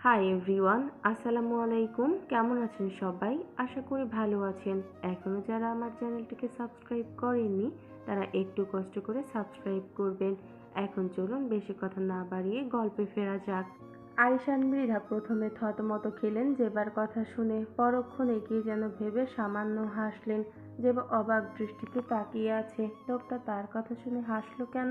Hi everyone, আসসালামু আলাইকুম। কেমন আছেন সবাই? আশা করি ভালো আছেন। এখনও যারা আমার চ্যানেলটিকে সাবস্ক্রাইব করেননি তারা একটু কষ্ট করে সাবস্ক্রাইব করবেন। এখন চলুন বেশি কথা না বাড়িয়ে গল্পে ফেরা যাক। আরিশান মৃধা প্রথমে থতমত খেলেন জেবার কথা শুনে, পরক্ষণে কি যেন ভেবে সামান্য হাসলেন। জেবা অবাক দৃষ্টিতে তাকিয়ে আছে। লোকটা তার কথা শুনে হাসলো কেন?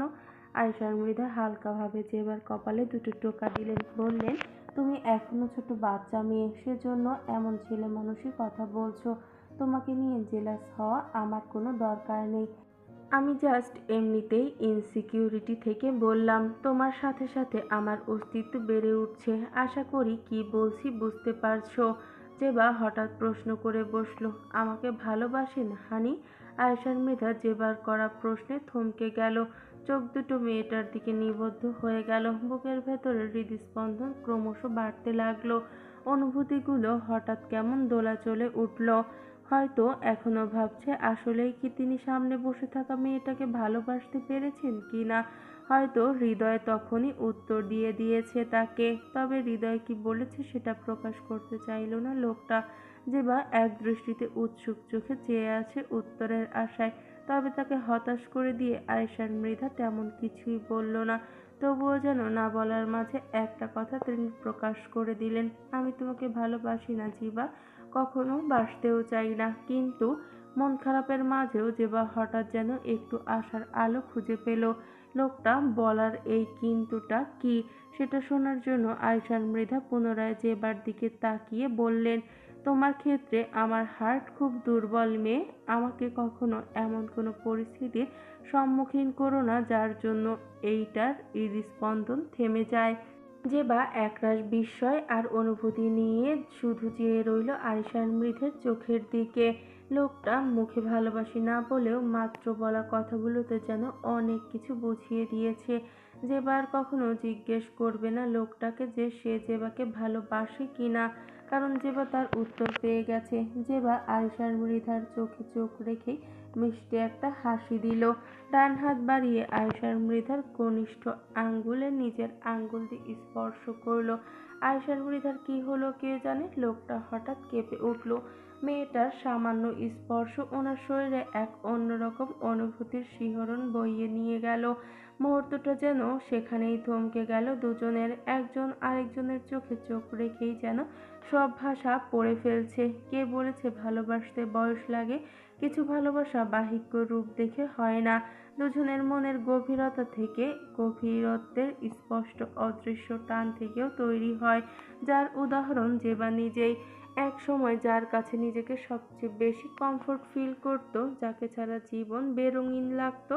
আরিশান মৃধা হালকাভাবে জেবার কপালে দুটো টোকা দিলেন, বললেন, তুমি এখনো ছোট বাচ্চা মেয়ে, সেজন্য এমন ছেলে মানুষই কথা বলছো। তোমাকে নিয়ে জেলাস হওয়া আমার কোনো দরকার নেই। আমি জাস্ট এমনিতেই ইনসিকিউরিটি থেকে বললাম। তোমার সাথে সাথে আমার অস্তিত্ব বেড়ে উঠছে। আশা করি কি বলছি বুঝতে পারছো। জেবা হঠাৎ প্রশ্ন করে বসলো, আমাকে ভালোবাসেন হানি? আয়েশার মৃধা জেবার করা প্রশ্নে থমকে গেল। চোখ দুটো মেয়েটার দিকে নিবদ্ধ হয়ে গেল। বুকের ভেতরে হৃদস্পন্দন ক্রমশ বাড়তে লাগলো। অনুভূতিগুলো হঠাৎ কেমন দোলাচলে উঠল। হয়তো এখনো ভাবছে আসলেই কি তিনি সামনে বসে থাকা মেয়েটাকে ভালোবাসতে পেরেছেন কিনা। হয়তো হৃদয় তখনই উত্তর দিয়ে দিয়েছে তাকে। তবে হৃদয় কি বলেছে সেটা প্রকাশ করতে চাইল না লোকটা। যেবা এক দৃষ্টিতে উৎসুক চোখে চেয়ে আছে উত্তরের আশায়। তবে তাকে হতাশ করে দিয়ে আয়েশার মৃধা তেমন কিছুই বলল না। তবুও যেন না বলার মাঝে একটা কথা তিনি প্রকাশ করে দিলেন, আমি তোমাকে ভালোবাসি না জিবা, কখনো বাসতেও চাই না। কিন্তু মন খারাপের মাঝেও জেবা হঠাৎ যেন একটু আশার আলো খুঁজে পেল। লোকটা বলার এই কিন্তুটা কি, সেটা শোনার জন্য আয়শান মৃধা পুনরায় জেবার দিকে তাকিয়ে বললেন, তোমার ক্ষেত্রে আমার হার্ট খুব দুর্বল মেয়ে। আমাকে কখনো এমন কোনো পরিস্থিতির সম্মুখীন করো না যার জন্য এইটার হৃদস্পন্দন থেমে যায়। জেবা একরাশ বিস্ময় আর অনুভূতি নিয়ে শুধু চেয়ে রইল আরিশান মৃধের চোখের দিকে। লোকটা মুখে ভালোবাসি না বলেও মাত্র বলা কথাগুলোতে যেন অনেক কিছু বুঝিয়ে দিয়েছে। জেবা আর কখনো জিজ্ঞেস করবে না লোকটাকে যে সে জেবাকে ভালোবাসে কিনা, কারণ জেবা তার উত্তর পেয়ে গেছে। জেবা আরিশান মৃধার চোখে চোখ রেখেই মিষ্টি একটা হাসি দিল। ডান হাত বাড়িয়ে আয়েশার মৃধার কনিষ্ঠ আঙ্গুলে নিজের আঙ্গুল দিয়ে স্পর্শ করল। আয়েশার মৃধার কি হলো কে জানে, লোকটা হঠাৎ কেঁপে উঠল। মেয়েটার সামান্য স্পর্শ ওনার শরীরে এক অন্যরকম অনুভূতির শিহরণ বইয়ে নিয়ে গেল। মুহূর্তটা যেন সেখানেই থমকে গেল দুজনের। একজন আরেকজনের চোখে চোখ রেখেই যেন সব ভাষা পড়ে ফেলছে। কে বলেছে ভালোবাসতে বয়স লাগে? কিছু ভালোবাসা বাহিক্য রূপ দেখে হয় না, দুজনের মনের গভীরতা থেকে, গভীরত্বের স্পষ্ট অদৃশ্য টান থেকেও তৈরি হয়। যার উদাহরণ জেবা নিজেই। এক সময় যার কাছে নিজেকে সবচেয়ে বেশি কমফোর্ট ফিল করত, যাকে ছাড়া জীবন বেরঙিন লাগতো,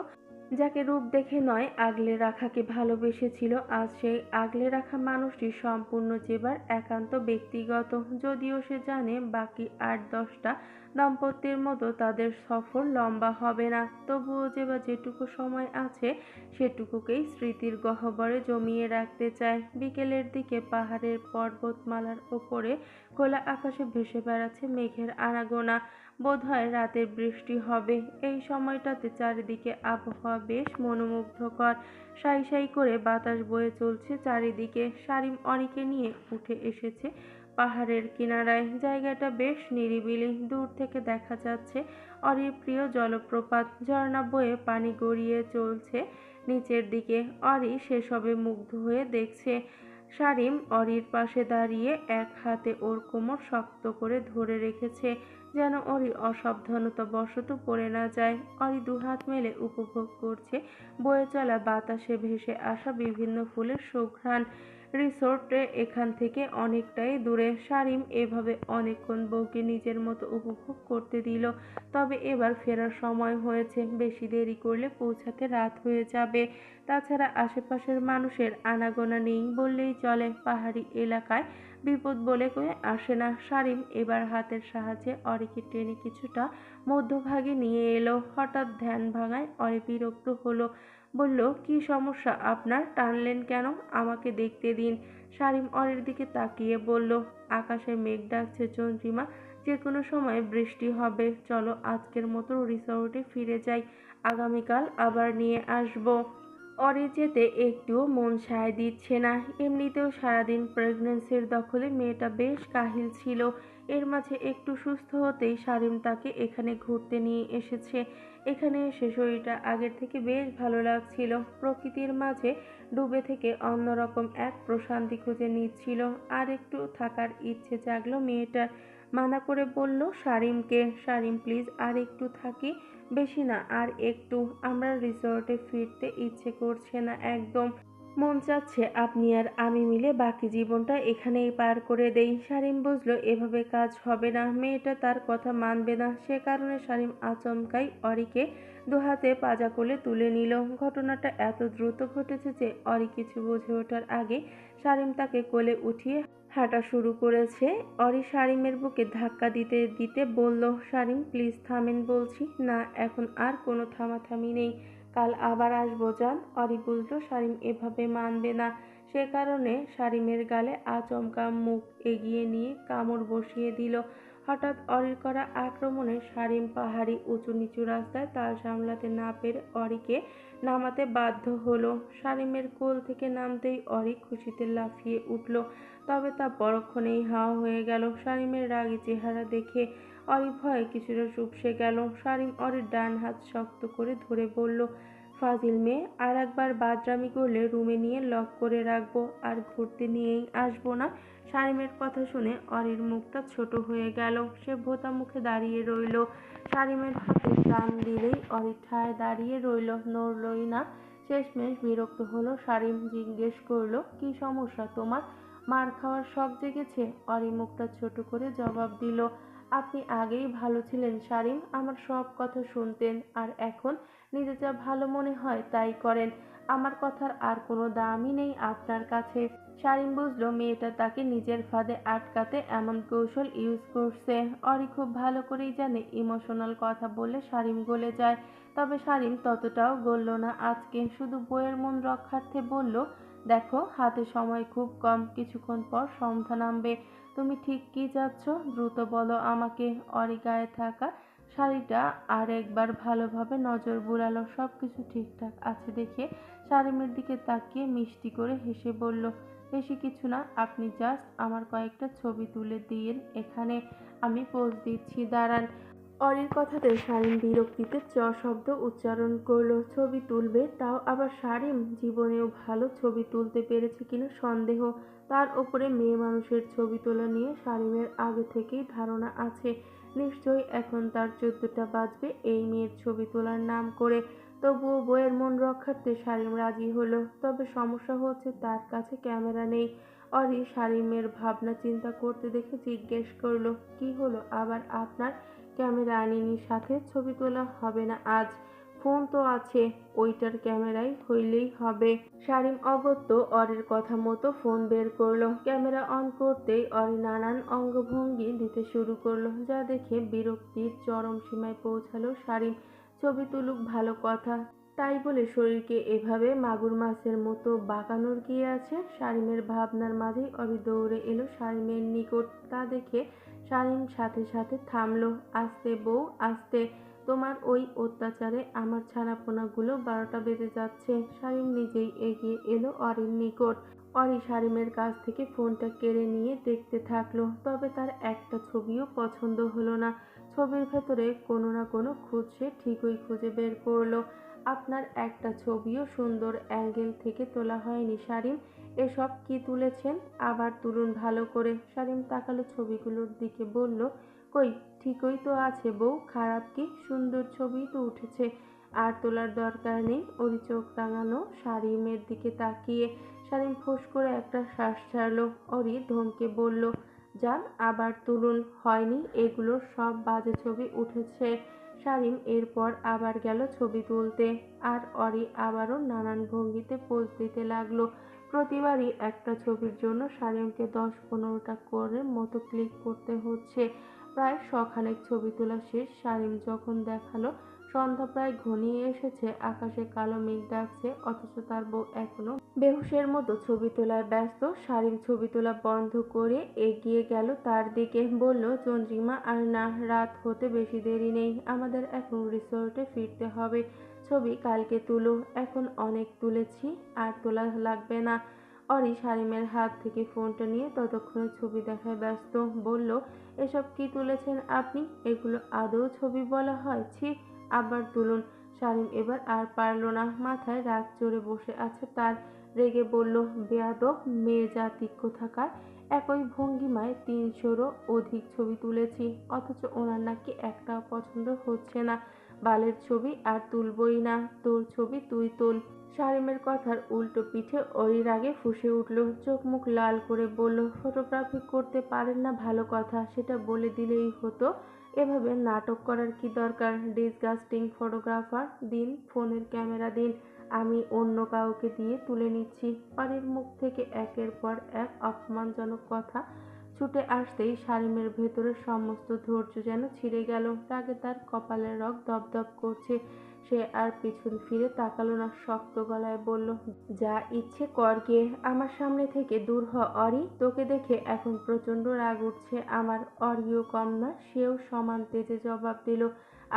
যাকে রূপ দেখে নয় আগলে রাখাকে ভালোবেসেছিল, আজ সেই আগলে রাখা মানুষটি সম্পূর্ণ জেবার একান্ত ব্যক্তিগত। যদিও সে জানে বাকি ৮-১০টা দাম্পত্যের মতো তাদের সফর লম্বা হবে না, তবুও জেবা যেটুকু সময় আছে সেটুকুকেই স্মৃতির গহ্বরে জমিয়ে রাখতে চায়। বিকেলের দিকে পাহাড়ের পর্বতমালার ওপরে খোলা আকাশে ভেসে বেড়াচ্ছে মেঘের আনাগোনা। বোধহয় রাতে বৃষ্টি হবে। এই সময়টাতে চারিদিকে আবহাওয়া বেশ মনোমুগ্ধকর। সাই সাই করে বাতাস বয়ে চলছে চারিদিকে। সারিম অরিকে নিয়ে উঠে এসেছে পাহাড়ের কিনারায়। জায়গাটা বেশ নিরিবিলি। দূর থেকে দেখা যাচ্ছে অরির প্রিয় জলপ্রপাত। ঝর্ণা বয়ে পানি গড়িয়ে চলছে নিচের দিকে। অরি সেসবে মুগ্ধ হয়ে দেখছে। সারিম অরির পাশে দাঁড়িয়ে এক হাতে ওর কোমর শক্ত করে ধরে রেখেছে, যেন অরি অসাবধানতাবশত পড়ে না যায়। অরি দুহাত মেলে উপভোগ করছে বয়ে চলা বাতাসে ভেসে আসা বিভিন্ন ফুলের সুঘ্রাণ। রিসোর্টে এখান থেকে অনেকটাই দূরে। সারিম এভাবে অনেকক্ষণ বউকে নিজের মতো উপভোগ করতে দিল। তবে এবার ফেরার সময় হয়েছে। বেশি দেরি করলে পৌঁছাতে রাত হয়ে যাবে। তাছাড়া আশেপাশের মানুষের আনাগোনা নেই বললেই চলে। পাহাড়ি এলাকায় বিপদ বলে কয়ে আসে না। সারিম এবার হাতের সাহায্যে অরিকে টেনে কিছুটা মধ্যভাগে নিয়ে এলো। হঠাৎ ধ্যান ভাঙায় অরি বিরক্ত হলো। বলল, কি সমস্যা আপনার? টানলেন কেন? আমাকে দেখতে দিন। সারিম অরির দিকে তাকিয়ে বলল, আকাশে মেঘ ডাকছে চন্দ্রিমা, যে কোনো সময় বৃষ্টি হবে। চলো আজকের মতো রিসোর্টে ফিরে যাই, আগামীকাল আবার নিয়ে আসবো। অরি যেতে একটুও মন সায় দিচ্ছে না। এমনিতেও সারাদিন প্রেগন্যান্সির দখলে মেয়েটা বেশ কাহিল ছিল। এর মাঝে একটু সুস্থ হতেই সারিম তাকে এখানে ঘুরতে নিয়ে এসেছে। এখানে এসে শরীরটা আগের থেকে বেশ ভালো লাগছিল। প্রকৃতির মাঝে ডুবে থেকে অন্যরকম এক প্রশান্তি খুঁজে নিচ্ছিল। আর একটু থাকার ইচ্ছে জাগলো মেয়েটার। মানা করে বলল সারিমকে, সারিম প্লিজ আর একটু থাকি, বেশি না আর একটু। আমরা রিসর্টে ফিরতে ইচ্ছে করছে না একদম। মন চাচ্ছে আপনি আর আমি মিলে বাকি জীবনটা এখানেই পার করে দেই। সারিম বুঝলো এভাবে কাজ হবে না, মেয়েটা তার কথা মানবে না। সে কারণে সারিম আচমকাই অরিকে দুহাতে পাজা কোলে তুলে নিল। ঘটনাটা এত দ্রুত ঘটেছে যে অরি কিছু বুঝে ওঠার আগে সারিম তাকে কোলে উঠিয়ে হাঁটা শুরু করেছে। অরি সারিমের বুকে ধাক্কা দিতে দিতে বলল, সারিম প্লিজ থামেন বলছি। না, এখন আর কোনো থামাথামি নেই, কাল আবার আসবো জান। অরি বুঝলো সারিম এভাবে মানবে না। সে কারণে সারিমের গালে আচমকা মুখ এগিয়ে নিয়ে কামড় বসিয়ে দিল। হঠাৎ অরির করা আক্রমণে সারিম পাহাড়ি উঁচু নিচু রাস্তায় তাল সামলাতে না পেরে অরিকে নামাতে বাধ্য হলো। সারিমের কোল থেকে নামতেই অরি খুশিতে লাফিয়ে উঠল। তবে তা পরক্ষণেই হাওয়া হয়ে গেল। সারিমের রাগী চেহারা দেখে অরি ভয়ে কিছুটা চুপসে গেল। সারিম অরির ডান হাত শক্ত করে ধরে বলল, ফাজিল মেয়ে, আর একবার বাদরামি করলে রুমে নিয়ে লক করে রাখবো, আর ঘুরতে নিয়েই আসবো না। সারিমের কথা শুনে অরির মুখটা ছোট হয়ে গেল। সে ভোঁতা মুখে দাঁড়িয়ে রইল। সারিমের হাতে টান দিলেই অরি ঠায় দাঁড়িয়ে রইল, নড়লই না। শেষমেশ বিরক্ত হলো সারিম, জিজ্ঞেস করলো, কি সমস্যা তোমার? মার খাওয়ার শখ জেগেছে? অরি মুখটা ছোট করে জবাব দিল, আপনি আগেই ভালো ছিলেন সারিম, আমার সব কথা শুনতেন, আর এখন নিজে যা ভালো মনে হয় তাই করেন। আমার কথার আর কোনো দামই নেই আপনার কাছে। সারিম বুঝলো মেয়েটা তাকে নিজের ফাঁদে আটকাতে এমন কৌশল ইউজ করছে। অরি খুব ভালো করেই জানে ইমোশনাল কথা বললে সারিম গলে যায়। তবে সারিম ততটাও গলল না আজকে। শুধু বইয়ের মন রক্ষার্থে বলল, দেখো হাতে সময় খুব কম, কিছুক্ষণ পর সন্ধ্যা নামবে। তুমি ঠিক কি চাচ্ছ দ্রুত বলো আমাকে। অরি গায়ে থাকা শাড়িটা আর একবার ভালোভাবে নজর বুলালো। সবকিছু ঠিকঠাক আছে দেখে সারিমের দিকে তাকিয়ে মিষ্টি করে হেসে বলল, বেশি কিছু না, আপনি জাস্ট আমার কয়েকটা ছবি তুলে দিন এখানে, আমি পোজ দিচ্ছি, দাঁড়ান। অরির কথাতে সারিম বিরক্তিতে চ শব্দ উচ্চারণ করলো। ছবি তুলবে? তাও আবার সারিম? জীবনেও ভালো ছবি তুলতে পেরেছে কিনা সন্দেহ। তার ওপরে মেয়ে মানুষের ছবি তোলা নিয়ে সারিমের আগে থেকেই ধারণা আছে। নিশ্চয়ই এখন তার 14টা বাজবে এই মেয়ের ছবি তোলার নাম করে। তবুও বইয়ের মন রক্ষার্থে সারিম রাজি হলো। তবে সমস্যা হচ্ছে তার কাছে ক্যামেরা নেই। অরি সারিমের ভাবনা চিন্তা করতে দেখে জিজ্ঞেস করলো, কি হলো আবার আপনার? ক্যামেরা আনিনি সাথে, ছবি তোলা হবে না আজ? ফোন তো আছে, ওইটার ক্যামেরায় হইলেই হবে। সারিম অগত্য অরির কথা মতো ফোন বের করলো। ক্যামেরা অন করতেই অরি নানান অঙ্গভঙ্গি দিতে শুরু করলো, যা দেখে বিরক্তির চরম সীমায় পৌঁছালো সারিম। ছবি তুলুক ভালো কথা, তাই বলে শরীরকে এভাবে মাগুর মাছের মতো বাঁকানোর কি আছে? সারিমের ভাবনার মাঝেই অরি দৌড়ে এলো সারিমের নিকট। তা দেখে সারিম সাথে সাথে থামলো। আস্তে বউ আস্তে, তোমার ওই অত্যাচারে আমার ছানাপোনাগুলো 12টা বেজে যাচ্ছে। সারিম নিজেই এগিয়ে এলো অরির নিকট। অরি সারিমের কাছ থেকে ফোনটা কেড়ে নিয়ে দেখতে থাকলো। তবে তার একটা ছবিও পছন্দ হলো না। ছবির ভেতরে কোনো না কোনো খুঁত সে ঠিকই খুঁজে বের করলো। আপনার একটা ছবিও সুন্দর অ্যাঙ্গেল থেকে তোলা হয়নি সারিম। এসব কি তুলেছেন? আবার তুলুন ভালো করে। সারিম তাকালো ছবিগুলোর দিকে, বলল, কই, ঠিকই তো আছে বউ, খারাপ কি? সুন্দর ছবিই তো উঠেছে, আর তোলার দরকার নেই। অরি চোখ রাঙানো সারিমের দিকে তাকিয়ে। সারিম ফোঁস করে একটা শ্বাস ছাড়লো। অরি ধমকে বলল, যান আবার তুলুন, হয়নি, এগুলোর সব বাজে ছবি উঠেছে। সারিম এরপর আবার গেল ছবি তুলতে। আর অরি আবারও নানান ভঙ্গিতে পোজ দিতে লাগলো। প্রতিবারই একটা ছবির জন্য সারিমকে 10-15টা করে মতো ক্লিক করতে হচ্ছে। প্রায় শখানেক ছবি তোলা শেষ। সারিম যখন দেখালো সন্ধ্যা প্রায় ঘনিয়ে এসেছে, আকাশে কালো মেঘ ডাকছে, অথচ তার বউ এখনো বেহুশের মতো ছবি তোলায় ব্যস্ত। সারিম ছবি তোলা বন্ধ করে এগিয়ে গেল তার দিকে, বলল, চন্দ্রিমা আর না, রাত হতে বেশি দেরি নেই, আমাদের এখন রিসোর্টে ফিরতে হবে। ছবি কালকে তুলো, এখন অনেক তুলেছি, আর তোলা লাগবে না। অরি শারিমের হাত থেকে ফোনটা নিয়ে ততক্ষণে ছবি দেখায় ব্যস্ত। বলল, এসব কি তুলেছেন আপনি? এগুলো আদৌ ছবি বলা হয়? ছি, আবার তুলুন। শারিম এবার আর পারল না, মাথায় রাগ চড়ে বসে আছে তার। রেগে বলল, বেয়াদব মেয়ে জাতি কোথাকার! একই ভঙ্গিমায় ৩০০রও অধিক ছবি তুলেছি, অথচ ওনার নাকি একটাও পছন্দ হচ্ছে না। বালের ছবি আর তুলবই না, তোর ছবি তুই তোল। শারিমের কথার উল্টো পিঠে অরি রাগে ফুঁসে উঠল, চোখ মুখ লাল করে বলল, ফটোগ্রাফি করতে পারেন না ভালো কথা, সেটা বলে দিলেই হতো। এভাবে নাটক করার কি দরকার? ডিসগাস্টিং ফটোগ্রাফার, দিন ফোনের ক্যামেরা দিন, আমি অন্য কাউকে দিয়ে তুলে নিচ্ছি। অরির মুখ থেকে একের পর এক অপমানজনক কথা ছুটে আসতেই শারিমের ভেতরের সমস্ত ধৈর্য যেন ছিঁড়ে গেল। রাগে তার কপালের রগ দপদপ করছে। সে আর পিছন ফিরে তাকালো না, শক্ত গলায় বলল, যা ইচ্ছে কর গিয়ে, আমার সামনে থেকে দূর হ অরি। তোকে দেখে এখন প্রচণ্ড রাগ উঠছে আমার। অরিও কম না, সেও সমান তেজে জবাব দিল,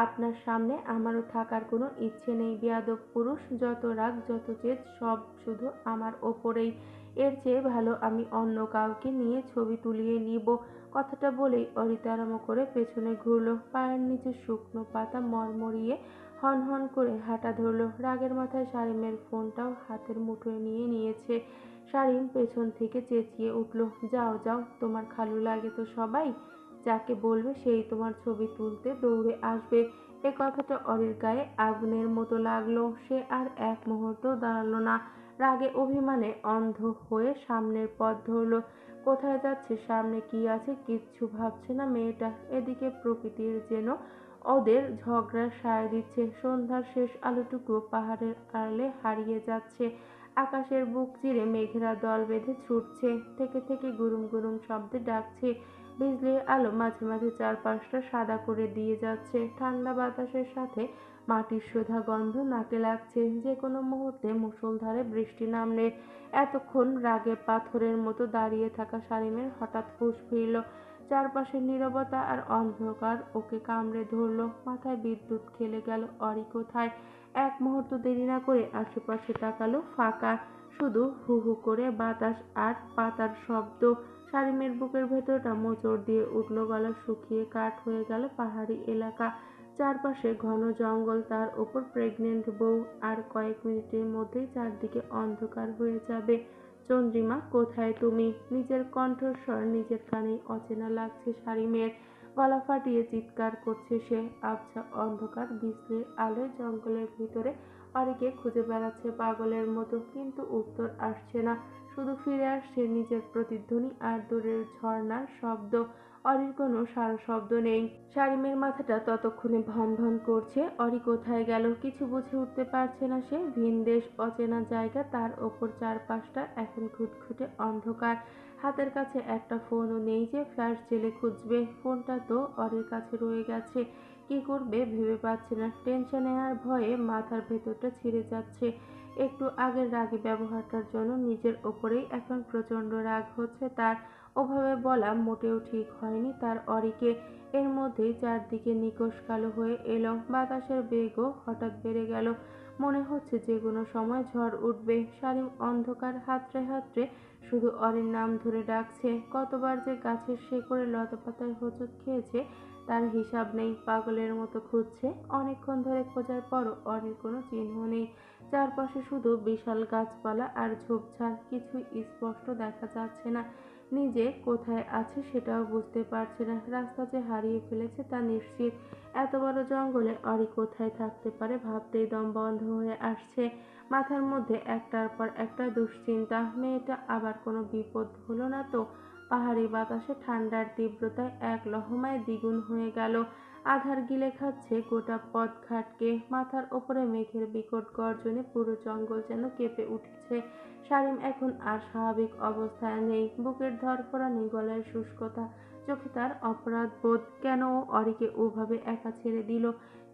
আপনার সামনে আমারও থাকার কোনো ইচ্ছে নেই বেয়াদব পুরুষ। যত রাগ যত জেদ সব শুধু আমার ওপরেই। এর চেয়ে ভালো আমি অন্য কাউকে নিয়ে ছবি তুলিয়ে নিব। কথাটা বলেই অরি তাড়ামো করে পেছনে ঘুরল। পায়ের নিচে শুকনো পাতা মরমরিয়ে হনহন করে হাঁটা ধরল। রাগের মাথায় শারিমের ফোনটাও হাতের মুঠোয় নিয়ে নিয়েছে। শারিম পেছন থেকে চেঁচিয়ে উঠল, যাও যাও, তোমার খালু লাগে তো সবাই, যাকে বলবে সেই তোমার ছবি তুলতে দৌড়ে আসবে। এ কথাটা অরির গায়ে আগুনের মতো লাগলো। সে আর এক মুহূর্ত দাঁড়ালো না, রাগে অভিমানে অন্ধ হয়ে সামনের পথ ধরল। কোথায় যাচ্ছে, সামনে কি আছে, কিচ্ছু ভাবছে না মেয়েটা। এদিকে প্রকৃতির যেন ওদের ঝগড়ার সায় দিচ্ছে। সন্ধ্যার শেষ আলোটুকু পাহাড়ের আড়ালে হারিয়ে যাচ্ছে। আকাশের বুক চিরে মেঘেরা দল বেঁধে ছুটছে, থেকে থেকে গুরুম গুরুম শব্দে ডাকছে। বিজলির আলো মাঝে মাঝে চারপাশটা সাদা করে দিয়ে যাচ্ছে। ঠান্ডা বাতাসের সাথে মাটির সোঁধা গন্ধ নাকে লাগছে। যে কোনো মুহূর্তে মুষলধারে বৃষ্টি নামলে। এতক্ষণ রাগে পাথরের মতো দাঁড়িয়ে থাকা শারিমের হঠাৎ হুঁশ ফিরল। চারপাশের নীরবতা আর অন্ধকার ওকে কামড়ে ধরল। মাথায় বিদ্যুৎ খেলে গেল, অরি কোথায়? এক মুহূর্ত দেরি না করে আশেপাশে তাকালো, ফাঁকা, শুধু হু হু করে বাতাস আর পাতার শব্দ। শারিমের বুকের ভেতরটা মোচড় দিয়ে উঠল, গলা শুকিয়ে কাঠ হয়ে গেল। পাহাড়ি এলাকা, চারপাশে ঘন জঙ্গল, তার ওপর প্রেগনেন্ট বউ। আর কয়েক মিনিটের মধ্যেই চারদিকে অন্ধকার হয়ে যাবে। চন্দ্রিমা, কোথায় তুমি? নিজের কণ্ঠস্বর নিজের কানেই অচেনা লাগছে শারিমের। গলা ফাটিয়ে চিৎকার করছে সে। আবছা অন্ধকার, বিজলির আলোয় জঙ্গলের ভিতরে অরিকে খুঁজে বেড়াচ্ছে পাগলের মতো, কিন্তু উত্তর আসছে না। শুধু ফিরে আসছে নিজের প্রতিধ্বনি আর দূরের ঝর্ণার শব্দ। অরির কোনো সারা শব্দ নেই। শারিমের মাথাটা ততক্ষণে ভন ভন করছে। অরি কোথায় গেল কিছু বুঝে উঠতে পারছে না সে। ভিনদেশ, অচেনা জায়গা, তার ওপর চারপাশটা এখন ঘুটঘুটে অন্ধকার। হাতের কাছে একটা ফোনও নেই যে ফ্ল্যাশ জেলে খুঁজবে। ফোনটা তো অরির কাছে রয়ে গেছে, কি করবে ভেবে পাচ্ছে না। টেনশনে আর ভয়ে মাথার ভেতরটা ছিঁড়ে যাচ্ছে। একটু আগের রাগী ব্যবহারটার জন্য নিজের ওপরেই এখন প্রচণ্ড রাগ হচ্ছে তার। ওভাবে বলা মোটেও ঠিক হয়নি তার অরিকে। এর মধ্যেই চারদিকে নিকষ কালো হয়ে এলো। বাতাসের বেগও হঠাৎ বেড়ে গেল। মনে হচ্ছে যে কোনো সময় ঝড় উঠবে। শারিম অন্ধকার হাতড়ে হাতড়ে শুধু অরির নাম ধরে ডাকছে। কতবার যে গাছের শেকড়ে লতাপাতায় হোঁচট খেয়েছে তার হিসাব নেই। পাগলের মতো খুঁজছে। অনেকক্ষণ ধরে খোঁজার পরও অরির কোনো চিহ্ন নেই। চারপাশে শুধু বিশাল গাছপালা আর ঝোপঝাড়, কিছুই স্পষ্ট দেখা যাচ্ছে না। নিজে কোথায় আছে সেটাও বুঝতে পারছে না। রাস্তা যে হারিয়ে ফেলেছে তা নিশ্চিত। এত বড় জঙ্গলে অরি কোথায় থাকতে পারে ভাবতেই দম বন্ধ হয়ে আসছে। মাথার মধ্যে একটার পর একটা দুশ্চিন্তা। মেয়েটা আবার কোনো বিপদ হলো না তো? পাহাড়ি বাতাসে ঠান্ডার তীব্রতায় এক লহমায় দ্বিগুণ হয়ে গেল। আধার গিলে খাচ্ছে গোটা পথঘাটকে। মাথার ওপরে মেঘের বিকট গর্জনে পুরো জঙ্গল যেন কেঁপে উঠেছে। শারিম এখন আর স্বাভাবিক অবস্থায় নেই। বুকের ধড়ফড়ানি, গলায় শুষ্কতা, চোখে তার অপরাধ বোধ। কেন ও অরিকে ওভাবে একা ছেড়ে দিল?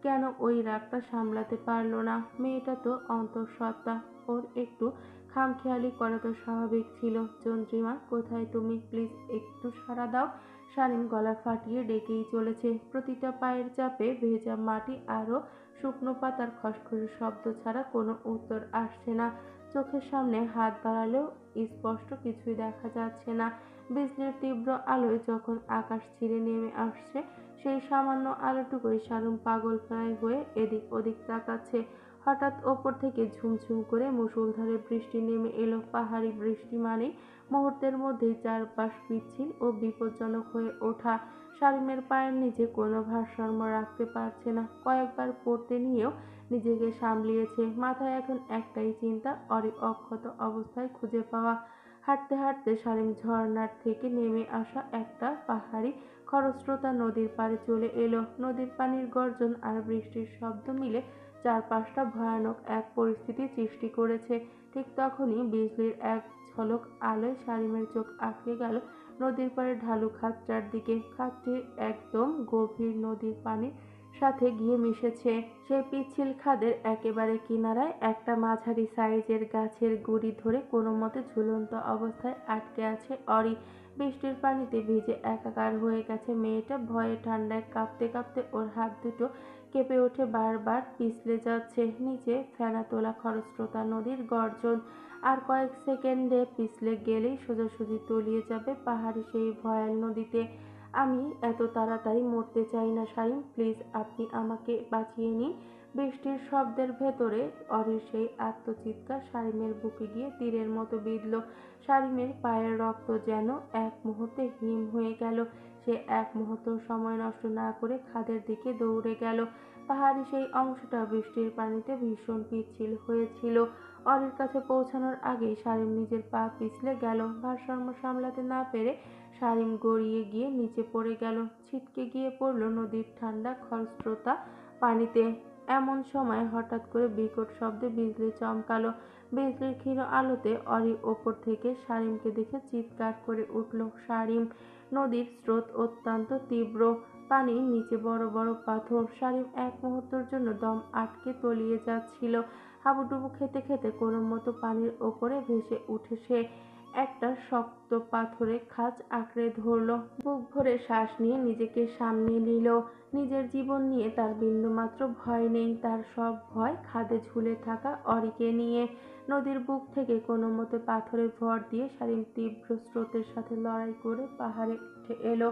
কেন ওই রাগটা সামলাতে পারল না? মেয়েটা তো অন্তঃসত্ত্বা, ওর একটু খামখেয়ালি করা তো স্বাভাবিক ছিল। চন্দ্রিমা, কোথায় তুমি? প্লিজ একটু সাড়া দাও। শারিম গলা ফাটিয়ে ডেকেই চলেছে। প্রতিটা পায়ের চাপে ভেজা মাটি আরো শুকনো পাতার খসখসে শব্দ ছাড়া কোনো উত্তর আসছে না। চোখের সামনে হাত বাড়ালেও স্পষ্ট কিছুই দেখা যাচ্ছে না। বিজলির তীব্র আলোয় যখন আকাশ ছিঁড়ে নেমে আসছে, সেই সামান্য আলোটুকুই শারুম পাগল প্রায় হয়ে এদিক ওদিক তাকাচ্ছে। হঠাৎ ওপর থেকে ঝুমঝুম করে মুষলধারে বৃষ্টি নেমে এলো। পাহাড়ি বৃষ্টি মানেই মুহূর্তের মধ্যেই চারপাশ পিচ্ছিল ও বিপজ্জনক হয়ে ওঠা। শারীমের পায়ের নিচে কোনো ভারসাম্য রাখতে পারছে না। কয়েকবার পড়তে নিয়েও নিজেকে সামলিয়েছে। মাথায় এখন একটাই চিন্তা, অরি অক্ষত অবস্থায় খুঁজে পাওয়া। হাঁটতে হাঁটতে শারীম ঝর্ণার থেকে নেমে আসা একটা পাহাড়ি খরস্রোতা নদীর পাড়ে চলে এলো। নদীর পানির গর্জন আর বৃষ্টির শব্দ মিলে চারপাশটা ভয়ানক এক পরিস্থিতি সৃষ্টি করেছে। ঠিক তখনই বিজলির এক ঝলক আলোয় শারীমের চোখ আটকে গেল নদীর পাড়ে ঢালু খাতটার দিকে। খাতটি একদম গভীর নদীর পানির সাথে গিয়ে মিশেছে। সেই পিচ্ছিল খাদের একেবারে কিনারায় একটা মাঝারি সাইজের গাছের গুড়ি ধরে কোনো মতে ঝুলন্ত অবস্থায় আটকে আছে অরি। বৃষ্টির পানিতে ভিজে একাকার হয়ে গেছে মেয়েটা। ভয়ে ঠান্ডায় কাঁপতে কাঁপতে ওর হাত দুটো কেঁপে ওঠে, বারবার পিছলে যাচ্ছে। নিচে ফেনা তোলা খরস্রোতা নদীর গর্জন। আর কয়েক সেকেন্ডে পিছলে গেলেই সোজাসুজি তলিয়ে যাবে পাহাড়ি সেই ভয়াল নদীতে। আমি এত তাড়াতাড়ি মরতে চাই না শারীম, প্লিজ আপনি আমাকে বাঁচিয়ে নিন। বৃষ্টির শব্দের ভেতরে অরির সেই আর্তচিৎকার শারীমের বুকে গিয়ে তীরের মতো বিঁধল। শারীমের পায়ের রক্ত যেন এক মুহূর্তে হিম হয়ে গেল। সে এক মুহূর্ত সময় নষ্ট না করে খাদের দিকে দৌড়ে গেল। পাহাড়ি সেই অংশটা বৃষ্টির পানিতে ভীষণ পিচ্ছিল হয়েছিল। অরির কাছে পৌঁছানোর আগেই শারীম নিজের পা পিছলে গেল। ভারসাম্য সামলাতে না পেরে শারীম গড়িয়ে গিয়ে নিচে পড়ে গেল। ছিটকে গিয়ে পড়ল নদীর ঠান্ডা খরস্রোতা পানিতে। এমন সময় হঠাৎ করে বিকট শব্দে বিজলি চমকালো। বিজলির ক্ষীণ আলোতে অরির ওপর থেকে শারীমকে দেখে চিৎকার করে উঠল শারীম। নদীর স্রোত অত্যন্ত তীব্র, পানির নিচে বড় বড় পাথর। শারীম এক মুহূর্তের জন্য দম আটকে তলিয়ে যাচ্ছিল। হাবুডুবু খেতে খেতে কোনো মতো পানির ওপরে ভেসে উঠে সে একটা শক্ত পাথরে খাঁজ আঁকড়ে ধরল। বুক ভরে শ্বাস নিয়ে নিজেকে সামনে নিল। নিজের জীবন নিয়ে তার বিন্দুমাত্র ভয় নেই। তার সব ভয় খাদে ঝুলে থাকা অরিকে নিয়ে। নদীর বুক থেকে কোনো মতে পাথরে ভর দিয়ে শারীম তীব্র স্রোতের সাথে লড়াই করে পাহাড়ে উঠে এলো।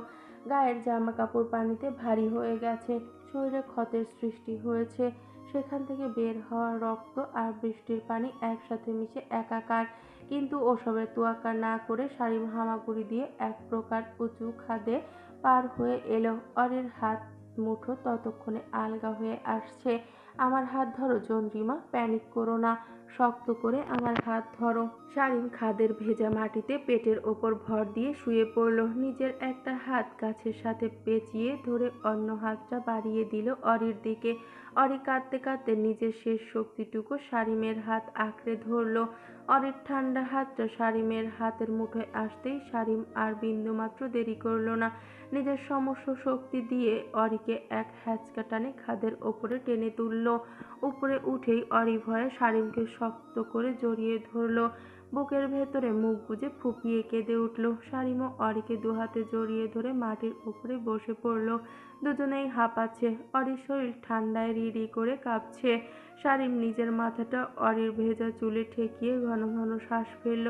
গায়ের জামা কাপড় পানিতে ভারী হয়ে গেছে, শরীরে ক্ষতের সৃষ্টি হয়েছে। সেখান থেকে বের হওয়া রক্ত আর বৃষ্টির পানি একসাথে মিশে একাকার। কিন্তু ওসবের তোয়াক্কা না করে শারীম হামাগুড়ি দিয়ে এক প্রকার উঁচু খাদে পার হয়ে এলো। অরির হাত মুঠো ততক্ষণে আলগা হয়ে আসছে। আমার হাত ধরো চন্দ্রিমা, প্যানিক করো না, শক্ত করে আমার হাত ধরো। শারীম খাদের ভেজা মাটিতে পেটের ওপর ভর দিয়ে শুয়ে পড়ল। নিজের একটা হাত গাছের সাথে পেঁচিয়ে ধরে অন্য হাতটা বাড়িয়ে দিল অরির দিকে। অরি কাঁদতে কাঁদতে নিজের শেষ শক্তিটুকু শারীমের হাত আঁকড়ে ধরল। অরির ঠান্ডা হাতটা শারীমের হাতের মুঠোয় আসতেই শারীম আর বিন্দুমাত্র দেরি করল না। নিজের সমস্ত শক্তি দিয়ে অরিকে এক হ্যাচকা টানে খাদের ওপরে টেনে তুলল। উপরে উঠেই অরি ভয়ে শারীমকে শক্ত করে জড়িয়ে ধরল। বুকের ভেতরে মুখ গুজে ফুঁপিয়ে কেঁদে উঠল। শারীমও অরিকে দুহাতে জড়িয়ে ধরে মাটির উপরে বসে পড়ল। দুজনেই হাঁপাচ্ছে। অরির শরীর ঠান্ডায় রিরি করে কাঁপছে। শারীম নিজের মাথাটা অরির ভেজা চুলে ঠেকিয়ে ঘন ঘন শ্বাস ফেলল।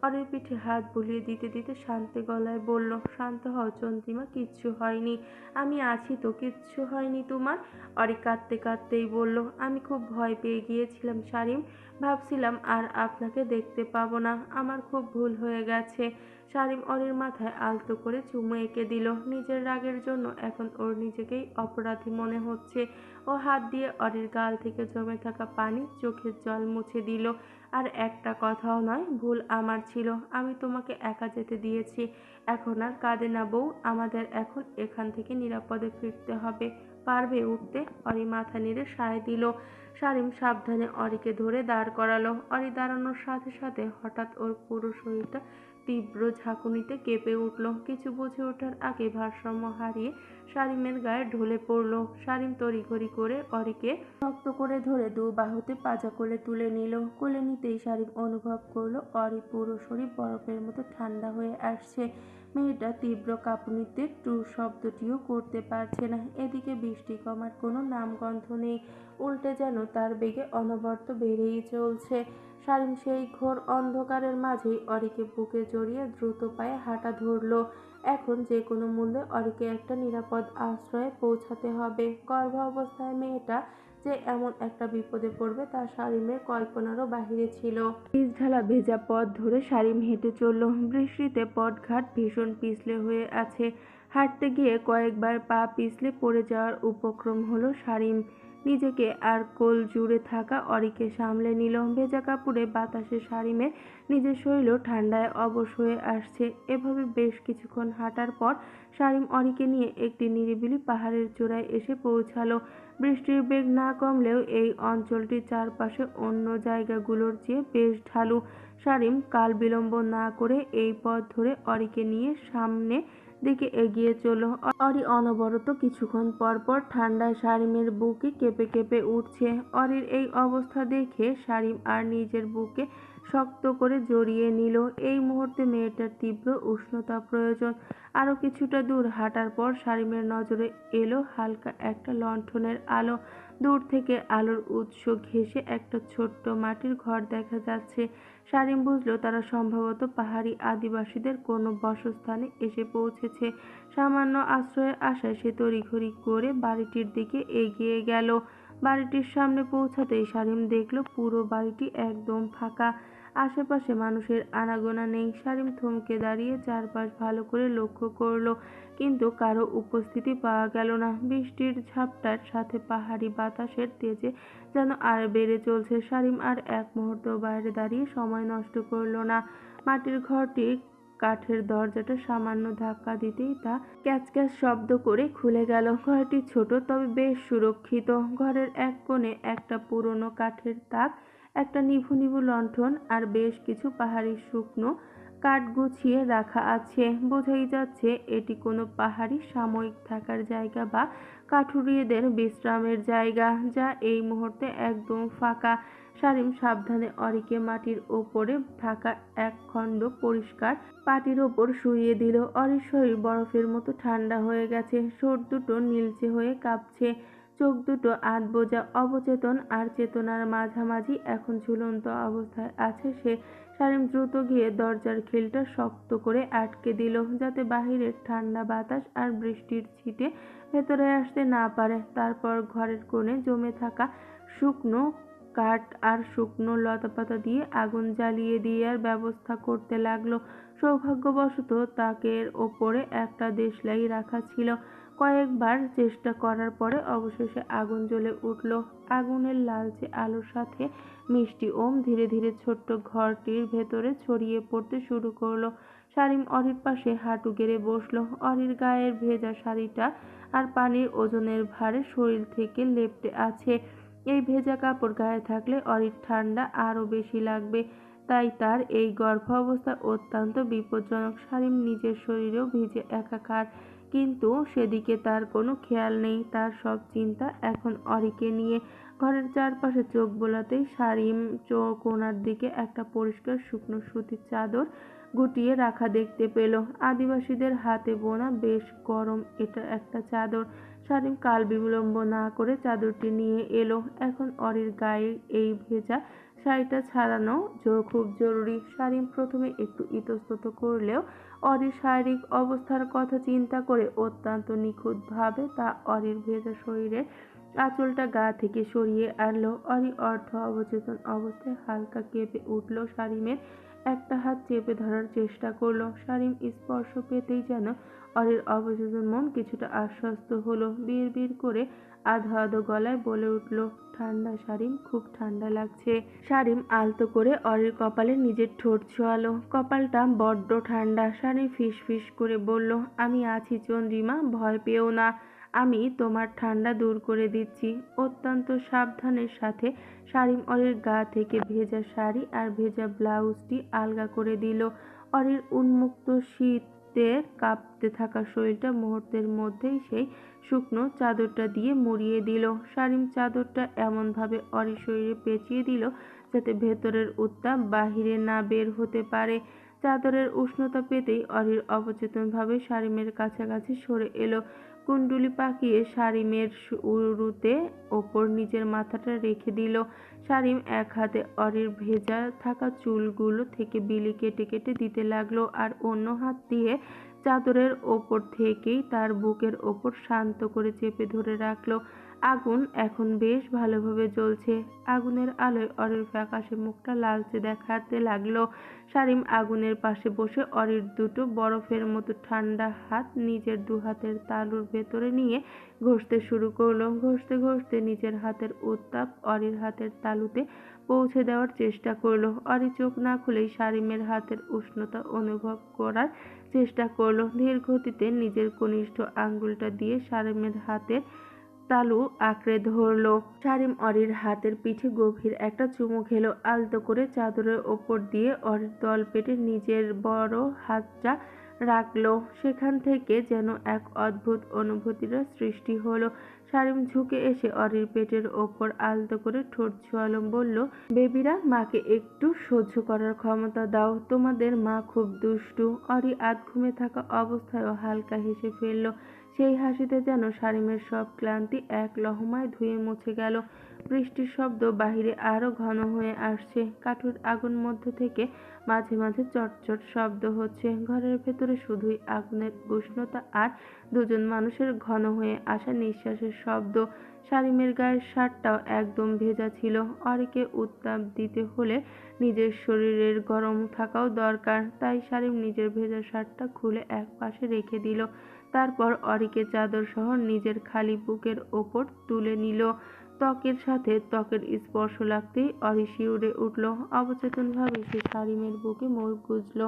অরির পিঠে হাত বুলিয়ে দিতে দিতে শান্ত গলায় বলল, শান্ত হও চন্দ্রিমা, কিচ্ছু হয়নি, আমি আছি তো, কিচ্ছু হয়নি তোমার। অরি কাঁদতে কাঁদতেই বলল, আমি খুব ভয় পেয়ে গিয়েছিলাম শারীম, ভাবছিলাম আর আপনাকে দেখতে পাবো না, আমার খুব ভুল হয়ে গেছে। শারীম অরির মাথায় আলতো করে চুমু এঁকে দিল। নিজের রাগের জন্য এখন ওর নিজেকেই অপরাধী মনে হচ্ছে। ও হাত দিয়ে অরির গাল থেকে জমে থাকা পানি, চোখের জল মুছে দিল। আর একটা কথাও নয়, ভুল আমার ছিল, আমি তোমাকে একা যেতে দিয়েছি। এখন আর কাঁদে না বউ, আমাদের এখন এখান থেকে নিরাপদে ফিরতে হবে। পারবে উঠতে? অরি মাথা নেড়ে সায় দিল। শারীম সাবধানে অরিকে ধরে দাঁড় করালো। অরি দাঁড়ানোর সাথে সাথে হঠাৎ ওর পুরো শরীরটা তীব্র ঝাঁকুনিতে কেঁপে উঠল। কিছু বুঝে ওঠার আগে ভারসাম্য হারিয়ে শারীমের গায়ে ঢলে পড়ল। শারীম তড়িঘড়ি করে অরিকে শক্ত করে ধরে দু বাহুতে পাজা কোলে তুলে নিল। কোলে নিতেই শারীম অনুভব করলো অরি পুরো শরীর বরফের মতো ঠান্ডা হয়ে আসছে। মেয়েটা তীব্র কাঁপুনিতে টু শব্দটিও করতে পারছে না। এদিকে বৃষ্টি কমার কোনো নামগন্ধ নেই, উল্টে যেন তার বেগে অনবরত বেড়েই চলছে। সারিম সেই ঘোর অন্ধকারের মাঝেই অরিকে বুকে জড়িয়ে দ্রুত পায়ে হাঁটা ধরল। এখন যে কোনো মূল্যে অরিকে একটা নিরাপদ আশ্রয়ে পৌঁছাতে হবে। গর্ভাবস্থায় মেয়েটা যে এমন একটা বিপদে পড়বে তা সারিমের কল্পনারও বাহিরে ছিল। পিচঢালা ভেজা পথ ধরে সারিম হেঁটে চলল। বৃষ্টিতে পথঘাট ভীষণ পিছলে হয়ে আছে। হাঁটতে গিয়ে কয়েকবার পা পিছলে পড়ে যাওয়ার উপক্রম হলো সারিম। নিজেকে আর কোল জুড়ে থাকা অরিকে সামলে নিল। ভেজা কাপড়ে বাতাসে সারিমের নিজের শরীরও ঠান্ডায় অবশ হয়ে আসছে। এভাবে বেশ কিছুক্ষণ হাঁটার পর সারিম অরিকে নিয়ে একটি নিরিবিলি পাহাড়ের চূড়ায় এসে পৌঁছালো। বৃষ্টির বেগ না কমলেও এই অঞ্চলটির চারপাশে অন্য জায়গাগুলোর চেয়ে বেশ ঢালু। সারিম কাল বিলম্ব না করে এই পথ ধরে অরিকে নিয়ে সামনে দিকে এগিয়ে চলল। অরি অনবরত কিছুক্ষণ পর পর ঠান্ডায় সারিমের বুকে কেঁপে কেঁপে উঠছে। অরির এই অবস্থা দেখে সারিম আর নিজের বুকে শক্ত করে জড়িয়ে নিল। এই মুহূর্তে মেয়েটার তীব্র উষ্ণতা প্রয়োজন। আরো কিছুটা দূর হাঁটার পর সারিমের নজরে এলো হালকা একটা লণ্ঠনের আলো। দূর থেকে আলোর উৎস ঘেঁষে একটা ছোট্ট মাটির ঘর দেখা যাচ্ছে। সারিম বুঝলো তারা সম্ভবত পাহাড়ি আদিবাসীদের কোনো বাসস্থানে এসে পৌঁছেছে। সামান্য আশ্রয়ের আশায় সে তড়িঘড়ি করে বাড়িটির দিকে এগিয়ে গেল। বাড়িটির সামনে পৌঁছাতেই সারিম দেখলো পুরো বাড়িটি একদম ফাঁকা। আশেপাশে মানুষের আনাগোনা নেই। সারিম থমকে দাঁড়িয়ে চারপাশ ভালো করে লক্ষ্য করলো, কিন্তু কারো উপস্থিতি পাওয়া গেল না। বৃষ্টির ঝাপটার সাথে পাহাড়ি বাতাসের তেজে যেন আর বেড়ে চলছে। সারিম আর এক মুহূর্ত বাইরে দাঁড়িয়ে সময় নষ্ট করলো না। মাটির ঘরটির কাঠের দরজাটা সামান্য ধাক্কা দিতেই তা ক্যাচ ক্যাচ শব্দ করে খুলে গেল। ঘরটি ছোট তবে বেশ সুরক্ষিত। ঘরের এক কোণে একটা পুরনো কাঠের তাক, একটা নিভু নিভু লণ্ঠন আর বেশ কিছু পাহাড়ি শুকনো কাঠ গুছিয়ে রাখা আছে। বোঝাই যাচ্ছে এটি কোনো পাহাড়ি সাময়িক থাকার জায়গা বা কাঠুরিয়েদের বিশ্রামের জায়গা, যা এই মুহূর্তে একদম ফাঁকা। সারিম সাবধানে অরিকে মাটির ওপরে থাকা এক খণ্ড পরিষ্কার পাটির ওপর শুইয়ে দিল। অরির শরীর বরফের মতো ঠান্ডা হয়ে গেছে। ঠোঁট দুটো নীলচে হয়ে কাঁপছে। চোখ দুটো আধবোজা, অবচেতন আর চেতনার মাঝামাঝি এখন ঝুলন্ত অবস্থায় আছে সে। সারিম দ্রুত গিয়ে দরজার খিলটা শক্ত করে আটকে দিল, যাতে বাহিরের ঠান্ডা বাতাস আর বৃষ্টির ছিটে ভেতরে আসতে না পারে। তারপর ঘরের কোণে জমে থাকা শুকনো কাঠ আর শুকনো লতাপাতা দিয়ে আগুন জ্বালিয়ে দেওয়ার ব্যবস্থা করতে লাগলো। সৌভাগ্যবশত তাকের ওপরে একটা দেশলাই রাখা ছিল। কয়েকবার চেষ্টা করার পরে অবশেষে আগুন জ্বলে উঠল। আগুনের লালচে আলোর সাথে মিষ্টি ওম ধীরে ধীরে ছোট্ট ঘরটির ভেতরে ছড়িয়ে পড়তে শুরু করলো। সারিম অরির পাশে হাঁটু গেড়ে বসলো। অরির গায়ের ভেজা শাড়িটা আর পানির ওজনের ভারে শরীর থেকে লেপ্টে আছে। এই ভেজা কাপড় গায়ে থাকলে অরির ঠান্ডা আরো বেশি লাগবে, তাই তার এই গর্ভাবস্থা অত্যন্ত বিপজ্জনক। সারিম নিজের শরীরেও ভিজে একাকার, কিন্তু সেদিকে তার কোনো খেয়াল নেই। তার সব চিন্তা এখন অরিকে নিয়ে। ঘরের চারপাশে চোখ বোলাতেই সারিম কোণার দিকে একটা পরিষ্কার শুকনো সুতির চাদর গুটিয়ে রাখা দেখতে পেল। আদিবাসীদের হাতে বোনা, বেশ গরম এটা একটা চাদর। সারিম কাল বিলম্ব না করে চাদরটি নিয়ে এলো। এখন অরির গায়ে এই ভেজা শাড়িটা ছাড়ানো খুব জরুরি। সারিম প্রথমে একটু ইতস্তত করলেও অরির শারীরিক অবস্থার কথা চিন্তা করে অত্যন্ত নিখুঁতভাবে তা অরির ভেজা শরীরের আঁচলটা গা থেকে সরিয়ে আনলো। অরি অর্ধ অবচেতন অবস্থায় হালকা কেঁপে উঠল। সারিমের একটা হাত চেপে ধরার চেষ্টা করলো। সারিম স্পর্শ পেতেই যেন অরির অবচেতন মন কিছুটা আশ্বস্ত হলো। বিড়বিড় করে আধো আধো গলায় বলে উঠল, ঠান্ডা সারিম, খুব ঠান্ডা লাগছে। সারিম আলতো করে অরির কপালে নিজের ঠোঁট ছোঁয়ালো। কপালটা বড্ড ঠান্ডা। সারিম ফিস ফিস করে বলল, আমি আছি চন্দ্রিমা, ভয় পেও না। আমি তোমার ঠান্ডা দূর করে দিচ্ছি। অত্যন্ত সাবধানের সাথে সারিম অরির গা থেকে ভেজা শাড়ি আর ভেজা ব্লাউজটি আলগা করে দিল। অরির উন্মুক্ত শীতে কাঁপতে থাকা শরীরটা মুহূর্তের মধ্যেই সেই শুকনো চাদরটা দিয়ে মুড়িয়ে দিল। সারিম চাদরটা এমনভাবে অরির শরীরে পেঁচিয়ে দিল যাতে ভেতরের উত্তাপ বাহিরে না বের হতে পারে। চাদরের উষ্ণতা পেতেই অরির অবচেতনভাবে শারিমের কাছাকাছি সরে এলো। কুণ্ডুলি পাকিয়ে শারিমের উরুতে ওপর নিজের মাথাটা রেখে দিল। শারিম এক হাতে অরির ভেজা থাকা চুলগুলো থেকে বিলি কেটে কেটে দিতে লাগলো, আর অন্য হাত দিয়ে চাদরের ওপর থেকেই তার বুকের ওপর শান্ত করে চেপে ধরে রাখলো। আগুন এখন বেশ ভালোভাবে জ্বলছে। আগুনের আলোয় অরির ফ্যাকাশে মুখটা লালচে দেখাতে লাগলো। শারিম আগুনের পাশে বসে অরির দুটো বরফের মতো ঠান্ডা হাত নিজের দুহাতের তালুর ভেতরে নিয়ে ঘষতে শুরু করলো। ঘষতে ঘষতে নিজের হাতের উত্তাপ অরির হাতের তালুতে পৌঁছে দেওয়ার চেষ্টা করলো। অরি চোখ না খুলেই শারিমের হাতের উষ্ণতা অনুভব করার চেষ্টা করলো। ধীর গতিতে নিজের কনিষ্ঠ আঙ্গুলটা দিয়ে শারিমের হাতের তালু আঁকড়ে ধরলো। শারিম অরির হাতের পিঠে গভীর একটা চুমু খেলো। আলতো করে চাদরের ওপর দিয়ে অরির তলপেটে নিজের বড় হাতটা রাখলো। সেখান থেকে যেন এক অদ্ভুত অনুভূতির সৃষ্টি হলো। শারিম ঝুঁকে এসে অরির পেটের ওপর আলতো করে ঠোঁট ছোঁয়ালো, বলল, বেবিরা, মাকে একটু সহ্য করার ক্ষমতা দাও, তোমাদের মা খুব দুষ্টু। অরি আধ ঘুমে থাকা অবস্থায়ও হালকা হেসে ফেলল। সেই হাসিতে যেন শারিমের সব ক্লান্তি এক লহমায় ধুয়ে মুছে গেল। বৃষ্টির শব্দ বাহিরে আরো ঘন হয়ে আসছে। কাঠুর আগুন মধ্য থেকে মাঝে মাঝে চটচট শব্দ হচ্ছে। ঘরের ভেতরে শুধুই আগুনের উষ্ণতা আর দুজন মানুষের ঘন হয়ে আসা নিঃশ্বাসের শব্দ। শারিমের গায়ের শার্টটাও একদম ভেজা ছিল। অরিকে উত্তাপ দিতে হলে নিজের শরীরের গরম থাকাও দরকার। তাই শারিম নিজের ভেজা শার্টটা খুলে এক পাশে রেখে দিল। তারপর অরিকে চাদর সহ নিজের খালি বুকের ওপর তুলে নিল। ত্বকের সাথে ত্বকের স্পর্শ লাগতেই অরি শিউরে উঠল। অবচেতনভাবে সে শারিমের বুকে মুখ গুজল।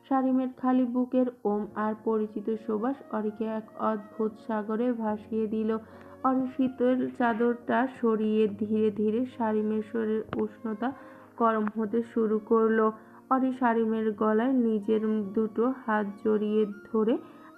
শারিমের খালি বুকের ওম আর পরিচিত সুবাস অরিকে এক অদ্ভুত সাগরে ভাসিয়ে দিল। অরি শীতল চাদরটা সরিয়ে ধীরে ধীরে শারিমের শরীরের উষ্ণতা গরম হতে শুরু করলো। অরি শারিমের গলায় নিজের দুটো হাত জড়িয়ে ধরে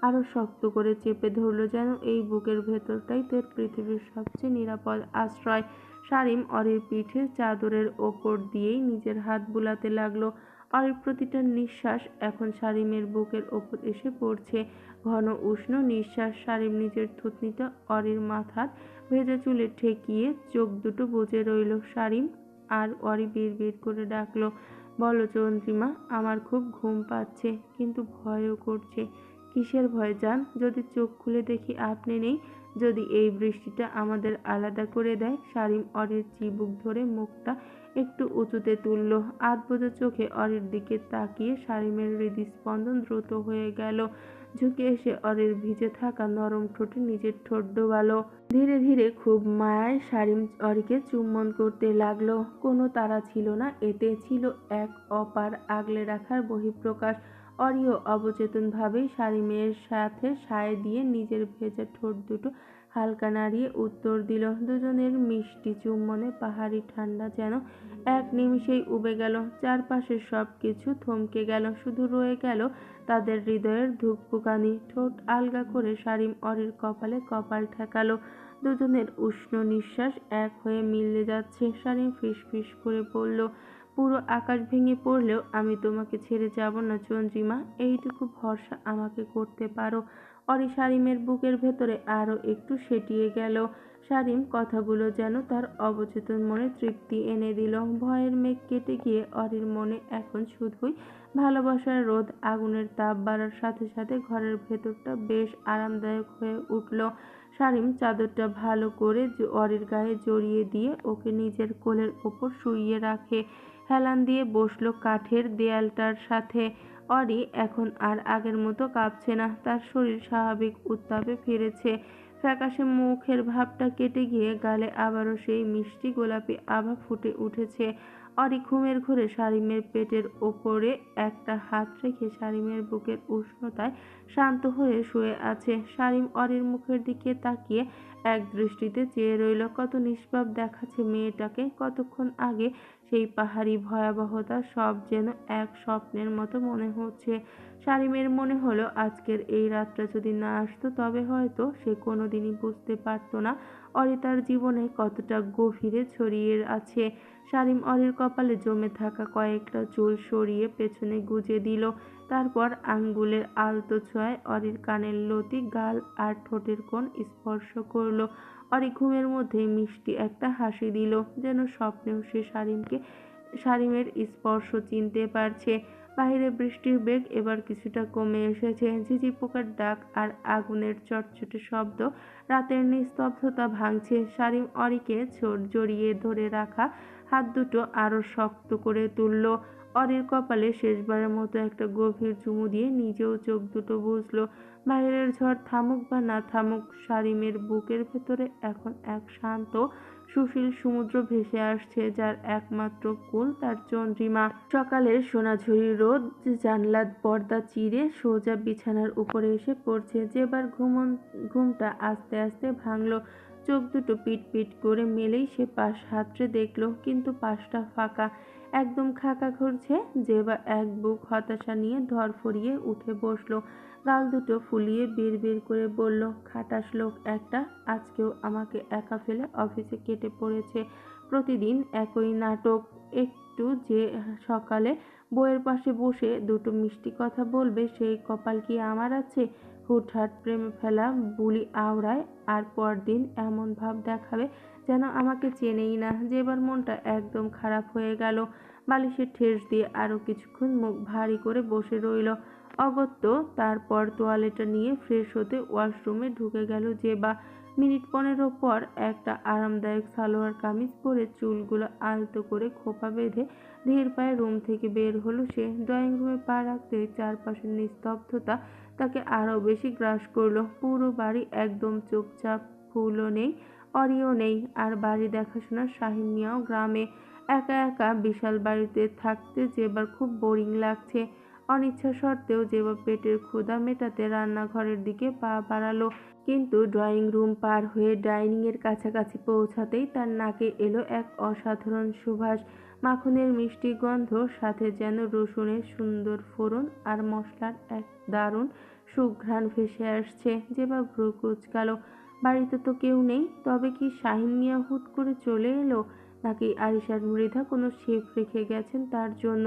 আরো শক্ত করে চেপে ধরলো, যেন এই বুকের ভেতরটাই তার পৃথিবীর সবচেয়ে নিরাপদ আশ্রয়। শারিম অরির পিঠে চাদরের ওপর দিয়েই নিজের হাত বুলাতে লাগলো। অরির প্রতিটা নিঃশ্বাস এখন শারিমের বুকের ওপর এসে পড়ছে। ঘন উষ্ণ নিঃশ্বাস। শারিম নিজের থুতনিটা অরির মাথার ভেজা চুলে ঠেকিয়ে চোখ দুটো বুজে রইল। শারিম। আর অরি বিড়বিড় করে ডাকলো, বলো চন্দ্রিমা, আমার খুব ঘুম পাচ্ছে, কিন্তু ভয়ও করছে। কিসের ভয় জান? যদি চোখ খুলে দেখি আপনি নেই, যদি এই বৃষ্টিটা আমাদের আলাদা করে দেয়। শারিম অরির চিবুক ধরে মুখটা একটু উঁচুতে তুলল। আধবোঝা চোখে অরির দিকে তাকিয়ে শারিমের হৃদস্পন্দন দ্রুত হয়ে গেল। ঝুঁকে এসে অরির ভিজে থাকা নরম ঠোঁটে নিজের ঠোঁট ডোবালো। ধীরে ধীরে খুব মায়ায় শারিম অরিকে চুম্বন করতে লাগলো। কোনো তাড়া ছিল না এতে, ছিল এক অপার আগলে রাখার বহিঃপ্রকাশ। অরিও অবচেতনভাবেই শারিমের সাথে সায় দিয়ে নিজের ভেজা ঠোঁট দুটো হালকা নাড়িয়ে উত্তর দিল। দুজনের মিষ্টি চুম্বনে পাহাড়ি ঠান্ডা যেন এক নিমিষেই উবে গেল। চারপাশের সব কিছু থমকে গেল, শুধু রয়ে গেল তাদের হৃদয়ের ধুকপুকানি। ঠোঁট আলগা করে শারিম অরির কপালে কপাল ঠেকালো। দুজনের উষ্ণ নিঃশ্বাস এক হয়ে মিলে যাচ্ছে। শারিম ফিসফিস করে বলল, পুরো আকাশ ভেঙে পড়লেও আমি তোমাকে ছেড়ে যাব না চন্দ্রিমা, এইটুকু ভরসা আমাকে করতে পারো। অরি শারিমের বুকের ভেতরে আরো একটু সেটিয়ে গেল। শারিম কথাগুলো যেন তার অবচেতন মনে তৃপ্তি এনে দিল। ভয়ের মেঘ কেটে গিয়ে অরির মনে এখন শুধুই ভালোবাসার রোদ। আগুনের তাপ বাড়ার সাথে সাথে ঘরের ভেতরটা বেশ আরামদায়ক হয়ে উঠল। শারিম চাদরটা ভালো করে অরির গায়ে জড়িয়ে দিয়ে ওকে নিজের কোলের ওপর শুইয়ে রাখে। হেলান দিয়ে বসলো কাঠের দেয়ালটার সাথে। অরি এখন আর আগের মতো কাঁপছে না। তার শরীর স্বাভাবিক উত্তাপে ফিরেছে। ফ্যাকাশে মুখের ভাবটা কেটে গিয়ে গালে আবারও সেই মিষ্টি গোলাপি আভা ফুটে উঠেছে। অরি ঘুমের ঘোরে শারিমের পেটের ওপরে একটা হাত রেখে শারিমের বুকের উষ্ণতায় শান্ত হয়ে শুয়ে আছে। শারিম অরির মুখের দিকে তাকিয়ে এক দৃষ্টিতে চেয়ে রইল। কত নিষ্পাপ দেখাচ্ছে মেয়েটাকে। কতক্ষণ আগে সেই পাহাড়ি ভয়াবহতা সব যেন এক স্বপ্নের মতো মনে হচ্ছে। শারীমের মনে হলো আজকের এই রাতটা যদি না আসতো তবে হয়তো সে কোনোদিনই বুঝতে পারতো না অরি তার জীবনে কতটা গভীরে ছড়িয়ে আছে। শারীম অরির কপালে জমে থাকা কয়েকটা চুল সরিয়ে পেছনে গুজে দিল। তারপর আঙ্গুলের আলতো ছোঁয়ায় অরির কানের লতি, গাল আর ঠোঁটের কোণ স্পর্শ করলো। অরি ঘুমের মধ্যেই মিষ্টি একটা হাসি দিল, যেন স্বপ্নেও সে শারীমের স্পর্শ চিনতে পারছে। বাহিরে বৃষ্টির বেগ এবার কিছুটা কমে এসেছে। ঝিঝি পোকার ডাক আর আগুনের চটচটে শব্দ রাতের নিস্তব্ধতা ভাঙছে। শারীম অরিকে জড়িয়ে ধরে রাখা হাত দুটো আরো শক্ত করে তুলল। অরির কপালে শেষবারের মতো একটা গভীর চুমু দিয়ে নিজেও চোখ দুটো বুজল। বাইরের ঝড় থামুক বা না থামুক, শারীমের বুকের ভেতরে এখন এক শান্ত সুশীল সমুদ্র ভেসে আসছে, যার একমাত্র কুল তার চন্দ্রিমা। সকালের সোনাঝুরি রোদ জানলার পর্দা চিরে সোজা বিছানার উপরে এসে পড়ছে। যেবার ঘুমটা আস্তে আস্তে ভাঙল। চোখ দুটো পিট পিট করে মেলেই সে পাশ হাতড়ে দেখল, কিন্তু পাশটা ফাঁকা, একদম খাকা ঘুরছে। যেবা এক বুক হতাশা নিয়ে ধরফরিয়ে উঠে বসলো, গাল দুটো ফুলিয়ে বিড়বিড় করে বলল, খাটাস লোক একটা, আজকেও আমাকে একা ফেলে অফিসে কেটে পড়েছে। প্রতিদিন একই নাটক। একটু যে সকালে বইয়ের পাশে বসে দুটো মিষ্টি কথা বলবে সেই কপাল কি আমার আছে? হুটহাট প্রেমে ফেলা বুলি আওড়ায়, আর পরদিন এমন ভাব দেখাবে যেন আমাকে চেনেই না। যেবার মনটা একদম খারাপ হয়ে গেল। বালিশে ঠেস দিয়ে আরো কিছুক্ষণ মুখ ভারী করে বসে রইল অগত্য। তারপর তোয়ালেটা নিয়ে ফ্রেশ হতে ওয়াশরুমে ঢুকে গেল যেবা। মিনিট 15 পর একটা আরামদায়ক সালোয়ার কামিজ পরে চুলগুলো আলতো করে খোপা বেঁধে ধীর পায়ে রুম থেকে বের হলো সে। ড্রয়িং রুমে পা রাখতে চারপাশের নিস্তব্ধতা তাকে আরো বেশি গ্রাস করলো। পুরো বাড়ি একদম চুপচাপ, ফুলও নেই, অরিও নেই, আর বাড়ি দেখাশোনার শাহিন মিয়াও গ্রামে। একা একা বিশাল বাড়িতে থাকতে যেবার খুব বোরিং লাগছে। অনিচ্ছা সত্ত্বেও যেবা পেটের ক্ষুধা মেটাতে রান্নাঘরের দিকে পা বাড়ালো, কিন্তু ড্রয়িং রুম পার হয়ে ডাইনিং এর কাছাকাছি পৌঁছাতেই তার নাকে এলো এক অসাধারণ সুবাস। মাখনের মিষ্টি গন্ধ, সাথে যেন রসুনের সুন্দর ফোড়ন আর মশলার এক দারুণ সুঘ্রাণ ভেসে আসছে। যেবা ভ্রু কুঁচকালো। বাড়িতে তো কেউ নেই, তবে কি শাহিন মিয়া হুট করে চলে এলো, নাকি আরিশার মৃধা কোনো শেফ রেখে গেছেন তার জন্য?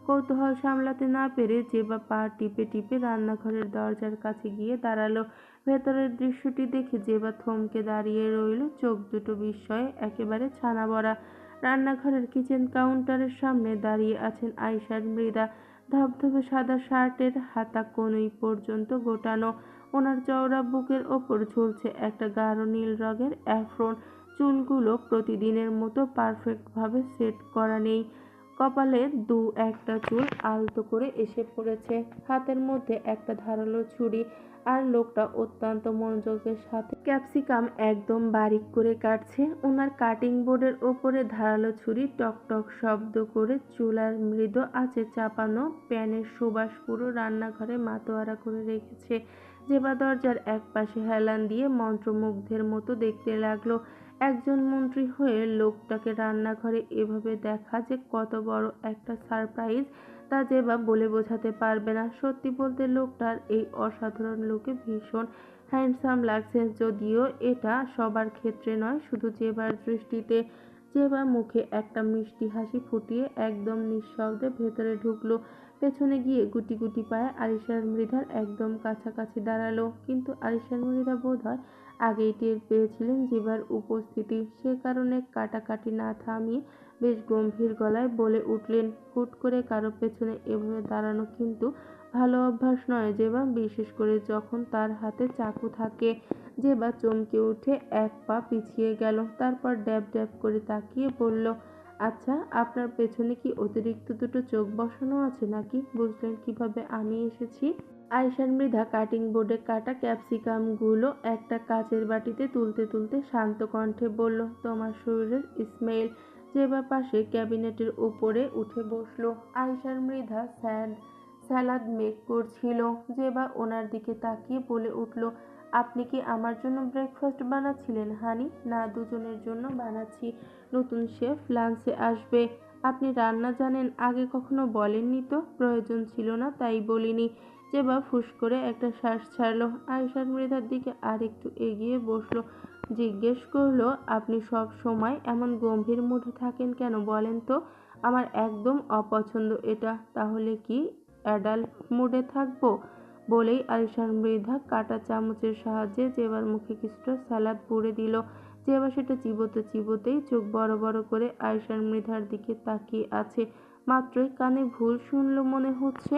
কৌতূহল সামলাতে না পেরে যেবা পা টিপে টিপে রান্নাঘরের দরজার কাছে গিয়ে দাঁড়ালো। ভেতরের দৃশ্যটি দেখে যেবা থমকে দাঁড়িয়ে রইল, চোখ দুটো বিস্ময়ে একেবারে ছানা বড়া। রান্নাঘরের কিচেন কাউন্টারের সামনে দাঁড়িয়ে আছেন আয়েশার মৃধা। ধবধবে সাদা শার্টের হাতা কনুই পর্যন্ত গোটানো। ওনার চওড়া বুকের ওপর ঝুলছে একটা গাঢ় নীল রঙের অ্যাফ্রন। চুলগুলো প্রতিদিনের মতো পারফেক্টভাবে সেট করা নেই, কপালে দু একটা চুল আলতো করে এসে পড়েছে। হাতের মধ্যে একটা ধারালো ছুরি, আর লোকটা অত্যন্ত মনোযোগের সাথে ক্যাপসিকাম একদম বারিক করে কাটছে। ওনার কাটিং বোর্ডের ওপরে ধারালো ছুরি টক টক শব্দ করে চুলার মৃদু আঁচে চাপানো প্যানের সুবাস পুরো রান্নাঘরে মাতোয়ারা করে রেখেছে। যেবা দরজার এক পাশে হেলান দিয়ে মন্ত্রমুগ্ধের মতো দেখতে লাগলো। একজন মন্ত্রী হয়ে লোকটাকে রান্নাঘরে এভাবে দেখা যে কত বড় একটা সারপ্রাইজ, তা যেবা বলে বোঝাতে পারবে না। সত্যি বলতে লোকটার এই অসাধারণ লুকে ভীষণ হ্যান্ডসাম লাগছে, যদিও এটা সবার ক্ষেত্রে নয়, শুধু যেবার দৃষ্টিতে। যেবা মুখে একটা মিষ্টি হাসি ফুটিয়ে একদম নিঃশব্দে ভেতরে ঢুকলো। পেছনে গিয়ে গুটি গুটি পায়ে আরিশার মৃধার একদম কাছাকাছি দাঁড়ালো, কিন্তু আরিশার মৃধা বোধহয় আগেই টের পেয়েছিলেন যেবার উপস্থিতি। সে কারণে কাটাকাটি না থামিয়ে বেশ গম্ভীর গলায় বলে উঠলেন, হুট করে কারো পেছনে এভাবে দাঁড়ানো কিন্তু ভালো অভ্যাস নয় যেবা, বিশেষ করে যখন তার হাতে চাকু থাকে। যেবা চমকে উঠে এক পা পিছিয়ে গেল, তারপর ড্যাব ড্যাব করে তাকিয়ে বলল, আচ্ছা, আপনার পেছনে কি অতিরিক্ত দুটো চোখ বসানো আছে নাকি? বুঝলেন কিভাবে আমি এসেছি? আয়েশার মৃধা কাটিং বোর্ডে কাটা ক্যাপসিকামগুলো একটা কাচের বাটিতে তুলতে তুলতে শান্ত কণ্ঠে বলল, তোমার শরীরের স্মেল। যেবা পাশে ক্যাবিনেটের উপরে উঠে বসলো। আয়েশার মৃধা স্যালাড মেক করছিল। যেবা ওনার দিকে তাকিয়ে বলে উঠল, আপনি কি আমার জন্য ব্রেকফাস্ট বানাচ্ছিলেন হানি? না, দুজনের জন্য বানাচ্ছি। নতুন শেফ লাঞ্চে আসবে। আপনি রান্না জানেন? আগে কখনো বলেননি তো। প্রয়োজন ছিল না, তাই বলিনি। জেবা ফুস করে একটা শ্বাস ছাড়লো। আয়শা মৃধার দিকে আরেকটু এগিয়ে বসলো, জিজ্ঞেস করলো, আপনি সব সময় এমন গম্ভীর মুডে থাকেন কেন বলেন তো? আমার একদম অপছন্দ এটা। তাহলে কি অ্যাডাল্ট মুডে থাকবো? বলেই আয়শা মৃধা কাঁটা চামচের সাহায্যে জেবার মুখে কিছুটা সালাদ পুড়ে দিল। জেবা সেটা চিবোতে চিবোতেই চোখ বড় বড় করে আয়শা মৃধার দিকে তাকিয়ে আছে। মাত্রই কানে ভুল শুনলো মনে হচ্ছে।